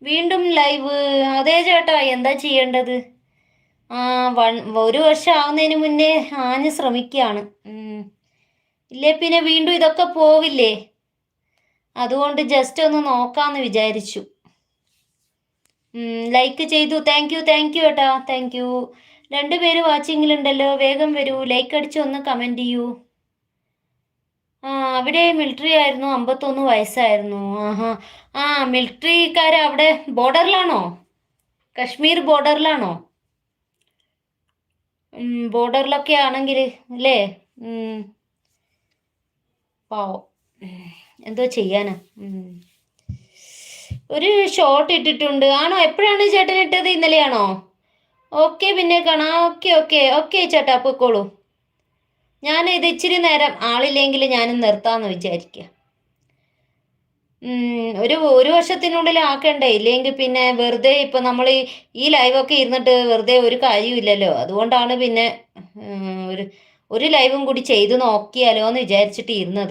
വീണ്ടും ലൈവ്. അതേ ചേട്ടാ, എന്താ ചെയ്യേണ്ടത്? ആ, ഒരു വർഷം ആവുന്നതിന് മുന്നേ ആഞ്ഞ് ശ്രമിക്കുകയാണ്. ഇല്ലേ പിന്നെ വീണ്ടും ഇതൊക്കെ പോവില്ലേ? അതുകൊണ്ട് ജസ്റ്റ് ഒന്ന് നോക്കാമെന്ന് വിചാരിച്ചു. ലൈക്ക് ചെയ്തു. താങ്ക് യു ഏട്ടാ, താങ്ക് യു. 2 പേര് വാച്ചിങ്ങിലുണ്ടല്ലോ, വേഗം വരൂ, ലൈക്ക് അടിച്ച് ഒന്ന് കമൻറ്റ് ചെയ്യൂ. അവിടെ മിലിറ്ററി ആയിരുന്നു, 51 വയസ്സായിരുന്നു. ആഹാ. മിലിറ്ററിക്കാർ അവിടെ ബോർഡറിലാണോ? കശ്മീർ ബോർഡറിലാണോ? ബോർഡറിലൊക്കെ ആണെങ്കിൽ അല്ലേ? പാവം. എന്തോ ചെയ്യാനാ. ഒരു ഷോർട്ട് ഇട്ടിട്ടുണ്ട്. ആണോ? എപ്പോഴാണ് ചേട്ടൻ ഇട്ടത്? ഇന്നലെയാണോ? ഓക്കെ, പിന്നെ കാണാം. ഓക്കെ ഓക്കെ ഓക്കെ ചേട്ടാ, പൊയ്ക്കോളൂ. ഞാൻ ഇത് ഇച്ചിരി നേരം ആളില്ലെങ്കിൽ ഞാനും നിർത്താമെന്ന് വിചാരിക്കുക. ഒരു വർഷത്തിനുള്ളിൽ ആക്കണ്ടേ? ഇല്ലെങ്കിൽ പിന്നെ വെറുതെ ഇപ്പം നമ്മൾ ഈ ലൈവൊക്കെ ഇരുന്നിട്ട് വെറുതെ ഒരു കാര്യമില്ലല്ലോ. അതുകൊണ്ടാണ് പിന്നെ ഒരു ലൈവും കൂടി ചെയ്ത് നോക്കിയാലോ എന്ന് വിചാരിച്ചിട്ട് ഇരുന്നത്.